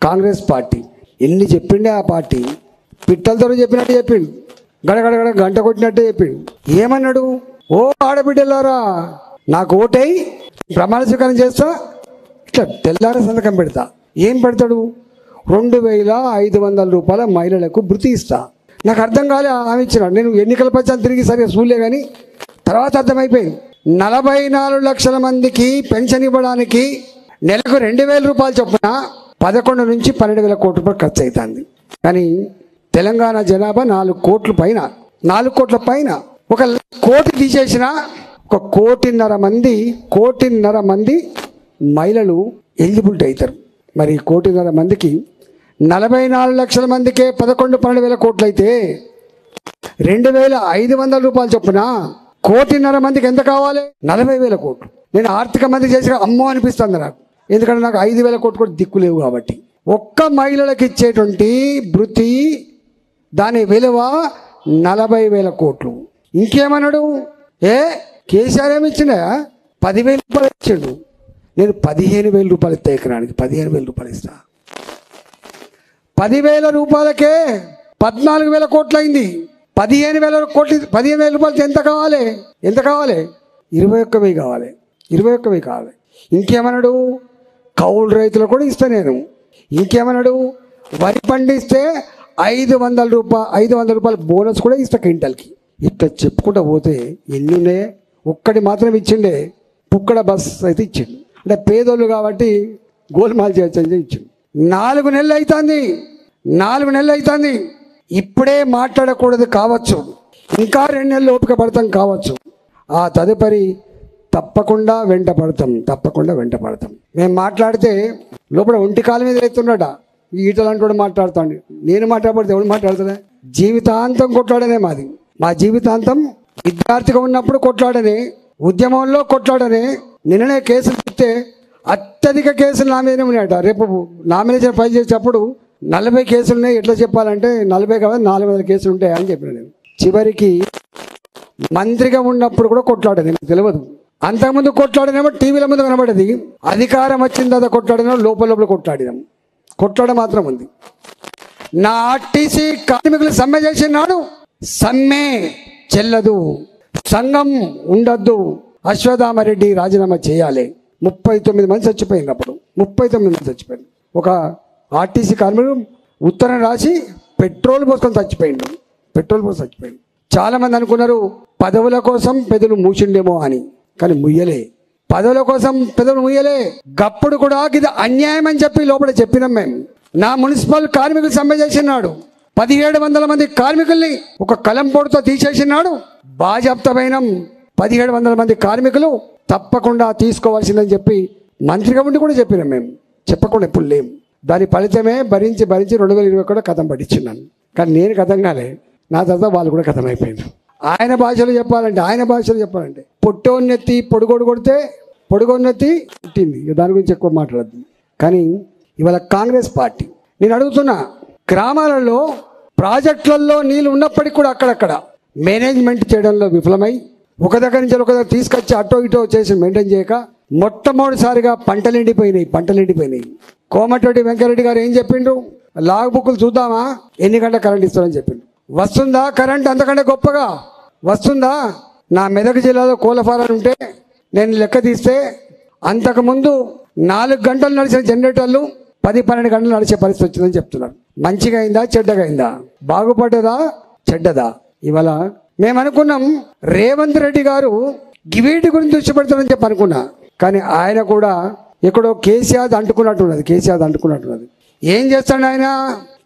Congress party ఎన్ని చెప్పిండే ఆ party పిట్టలతో చెప్పినట్టు చెప్పిండు, గడగడగడ గంట కొట్టినట్టే చెప్పిండు. ఏమన్నాడు? ఓ ఆడబిడ్డలారా నాకు ఓటై ప్రమాణ స్వీకారం చేస్తా, ఇట్లా తెల్లార సంతకం పెడతా. ఏం పెడతాడు? 2500 రూపాయల మహిళలకు భృతి ఇస్తా. నాకు అర్థం కాలే ఆమె ఇచ్చినాడు. నేను ఎన్నికల పచ్చాను తిరిగి సరిగా చూడలే, కానీ తర్వాత అర్థమైపోయింది. 44 లక్షల మందికి పెన్షన్ ఇవ్వడానికి నెలకు 2000 రూపాయలు చొప్పున 11 నుంచి 12,000 కోట్ల రూపాయలు ఖర్చు అవుతుంది. కానీ తెలంగాణ జనాభా 4 కోట్ల పైన, 4 కోట్ల పైన. 1 కోటి తీసేసిన 1.5 మంది మహిళలు ఎలిజిబిలిటీ అవుతారు. మరి 1.5 మందికి 44 లక్షల మందికే 11-12,000 కోట్లు అయితే 2,500 రూపాయలు చొప్పున 1.5 మందికి ఎంత కావాలి? 40,000 కోట్లు. నేను ఆర్థిక మంత్రి చేసిన అమ్మో అనిపిస్తుంది నాకు, ఎందుకంటే నాకు 5,000 కోట్లు కూడా దిక్కు లేవు కాబట్టి. ఒక్క మహిళలకు ఇచ్చేటువంటి భృతి దాని విలువ 40,000 కోట్లు. ఇంకేమన్నాడు? కేసీఆర్ ఏమి ఇచ్చిండా? 10,000 రూపాయలు ఇచ్చిండు. నేను 15,000 రూపాయలు ఇస్తా, ఎకరానికి 15,000 రూపాయలు ఇస్తా. 10,000 రూపాయలకే 14,000 కోట్లు అయింది. 15,000 కోట్లు, 15,000 రూపాయలకి ఎంత కావాలి? 21,000 కావాలి. 21,000 కావాలి. ఇంకేమన్నాడు? కౌలు రైతులకు కూడా ఇస్తా నేను. ఇంకేమన్నాడు? వరి పండిస్తే 500 రూపాయల బోనస్ కూడా ఇస్తా క్వింటల్కి. ఇట్లా చెప్పుకుంటూ పోతే ఎన్ని ఉన్నాయే. ఒక్కటి మాత్రం ఇచ్చిండే, పుక్కడ బస్ అయితే ఇచ్చిండు. అంటే పేదోళ్ళు కాబట్టి గోల్మాల్ చేయొచ్చు అని ఇచ్చిండు. 4 నెలలు అవుతుంది. ఇప్పుడే మాట్లాడకూడదు కావచ్చు, ఇంకా 2 నెలలు ఓపిక పడతాం కావచ్చు. ఆ తదుపరి తప్పకుండా వెంట పడతాం. మేము మాట్లాడితే లోపల ఒంటి కాలం మీద ఎత్తున్నాడ ఈటలు కూడా మాట్లాడుతాండి. నేను మాట్లాడబడితే ఎవరు మాట్లాడుతున్నా? జీవితాంతం కొట్లాడనే మాది. మా జీవితాంతం విద్యార్థిగా ఉన్నప్పుడు కొట్లాడనే, ఉద్యమంలో కొట్లాడనే. నిన్ననే కేసులు చెప్తే అత్యధిక కేసులు నా మీదనే ఉన్నాయట. రేపు నామినేషన్ ఫైల్ చేసేటప్పుడు 40 కేసులు ఉన్నాయి. ఎట్లా చెప్పాలంటే 40 కాదు 400 కేసులు ఉంటాయి అని చెప్పిన నేను. చివరికి మంత్రిగా ఉన్నప్పుడు కూడా కొట్లాడని నాకు తెలియదు. అంతకుముందు కొట్లాడినేమో టీవీల ముందు కనబడేది. అధికారం వచ్చిన తర్వాత కొట్లాడినా లోపల కొట్లాడినాం. కొట్లాడ మాత్రం ఉంది. నా ఆర్టీసీ కార్మికులు సమ్మె చేసినాడు. సమ్మె చెల్లదు, సంఘం ఉండద్దు, అశ్వత్థామరెడ్డి రాజీనామా చేయాలి. 39 మంది చచ్చిపోయింది. అప్పుడు 39 మంది చచ్చిపోయింది. ఒక ఆర్టీసీ కార్మికుడు ఉత్తరం రాసి పెట్రోల్ పోసుకొని చచ్చిపోయిండు. చాలామంది అనుకున్నారు పదవుల కోసం పెదవులు మూసిండేమో అని, కానీ ముయ్యలే. పదవుల కోసం పెదవులు ముయ్యలే. గప్పుడు కూడా ఇది అన్యాయం అని చెప్పి లోపల చెప్పినాం మేము. నా మున్సిపల్ కార్మికులు సమ్మె చేసినాడు. 1700 మంది కార్మికుల్ని ఒక కలంపోటుతో తీసేసినాడు. బాజాప్తమైన 1700 మంది కార్మికులు తప్పకుండా తీసుకోవాల్సిందని చెప్పి మంత్రిగా ఉండి కూడా చెప్పినాం మేము. చెప్పకుండా ఎప్పుడు లేము. దాని ఫలితమే భరించి 2020 కూడా కథం పట్టించున్నాను. కానీ నేను కథం కాలే, నా తర్వాత వాళ్ళు కూడా కథం అయిపోయినారు. ఆయన భాషలో చెప్పాలంటే పొట్టోన్నెత్తి పొడుగోడు కొడితే పొడుగోన్నెత్తి పుట్టింది. దాని గురించి ఎక్కువ మాట్లాడద్దు. కానీ ఇవాళ కాంగ్రెస్ పార్టీ, నేను అడుగుతున్నా, గ్రామాలలో ప్రాజెక్టులలో నీళ్ళు ఉన్నప్పటికీ కూడా అక్కడక్కడ మేనేజ్మెంట్ చేయడంలో విఫలమై ఒక దగ్గర నుంచి ఒక దగ్గర తీసుకొచ్చి అటో ఇటో చేసి మెయింటైన్ చేయక మొట్టమొదటిసారిగా పంటలు ఎండిపోయినాయి. కోమటిరెడ్డి వెంకరెడ్డి గారు ఏం చెప్పిండ్రు? లాగ్ బుక్కులు చూద్దామా, ఎన్ని గంటల కరెంట్ ఇస్తారని చెప్పిండు. వస్తుందా కరెంట్? అంతకంటే గొప్పగా వస్తుందా? నా మెదక్ జిల్లాలో కోళ్ళ ఫారాలు ఉంటే నేను లెక్క తీస్తే అంతకుముందు 4 గంటలు నడిచిన జనరేటర్లు 10-12 గంటలు నడిచే పరిస్థితి వచ్చిందని చెప్తున్నారు. మంచిగా అయిందా చెడ్డగా అయిందా? బాగుపడ్డదా చెడ్డదా? ఇవాళ మేము అనుకున్నాం రేవంత్ రెడ్డి గారు వీటి గురించి దృష్టి పెడతారని చెప్పి అనుకున్నా. కానీ ఆయన కూడా ఎక్కడో కేసీఆర్ అంటుకున్నట్టున్నది. ఏం చేస్తాడు ఆయన?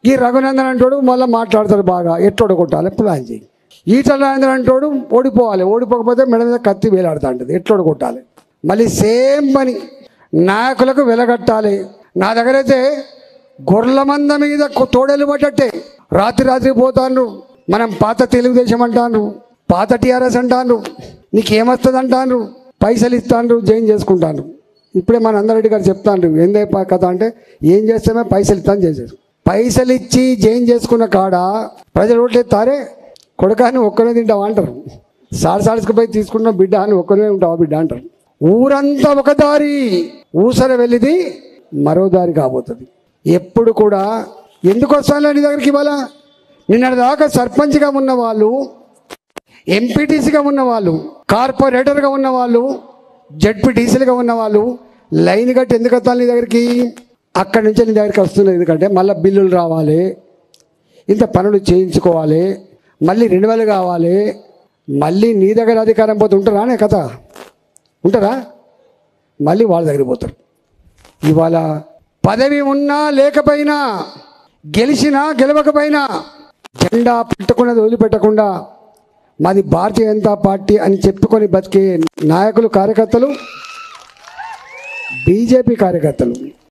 ఈ రఘునందన్ అంటాడు మళ్ళీ మాట్లాడతాడు బాగా, ఎట్లా కొట్టాలి ప్లాన్ చేయి. ఈటల రాజేందర్ అంటాడు ఓడిపోకపోతే మెడ మీద కత్తి వేలాడుతూ ఉంటుంది, ఎట్లా కొట్టాలి. మళ్ళీ సేమ్ పని, నాయకులకు వెలగట్టాలి. నా దగ్గర అయితే గొర్రెల మంద మీద తోడేలు పట్టట్టే రాత్రి పోతాను. మనం పాత తెలుగుదేశం అంటాను, పాత టీఆర్ఎస్ అంటాను, నీకేమొస్తుంది అంటాను, పైసలు ఇస్తాను, జాయిన్ చేసుకుంటాను. ఇప్పుడే మన అందరెడ్డి గారు చెప్తాను ఏందే కథ అంటే, ఏం చేస్తామే పైసలు ఇస్తాను చేసేది. పైసలు ఇచ్చి జాయిన్ చేసుకున్న కాడ ప్రజలు ఓట్లేస్తారే, కొడుకాని ఒక్కనే తింటావా అంటారు. సార్సార్స్కి పోయి తీసుకున్న బిడ్డ అని ఒక్కనే ఉంటావా బిడ్డ అంటారు. ఊరంతా ఒక దారి, ఊసర వెళ్ళిది మరో దారి కాబోతుంది. ఎప్పుడు కూడా ఎందుకు వస్తాను నీ దగ్గరికి ఇవ్వాలా? నిన్నటిదాకా సర్పంచ్గా ఉన్న వాళ్ళు, ఎంపీటీసీగా ఉన్న వాళ్ళు, కార్పొరేటర్గా ఉన్న వాళ్ళు, జడ్పీటీసీలుగా ఉన్న వాళ్ళు లైన్ కట్టి ఎందుకు వస్తాను నీ దగ్గరికి? అక్కడి నుంచి నీ దగ్గరికి వస్తున్నది ఎందుకంటే మళ్ళీ బిల్లులు రావాలి, ఇంత పనులు చేయించుకోవాలి, మళ్ళీ రెన్యువల్ కావాలి, మళ్ళీ నీ దగ్గర అధికారం పోతే ఉంటారా అనే కథ ఉంటారా? మళ్ళీ వాళ్ళ దగ్గరికి పోతారు. ఇవాళ పదవి ఉన్నా లేకపోయినా, గెలిచినా గెలవకపోయినా జెండా పట్టుకున్నది వదిలిపెట్టకుండా మాది భారతీయ జనతా పార్టీ అని చెప్పుకొని బతికే నాయకులు, కార్యకర్తలు, బీజేపీ కార్యకర్తలు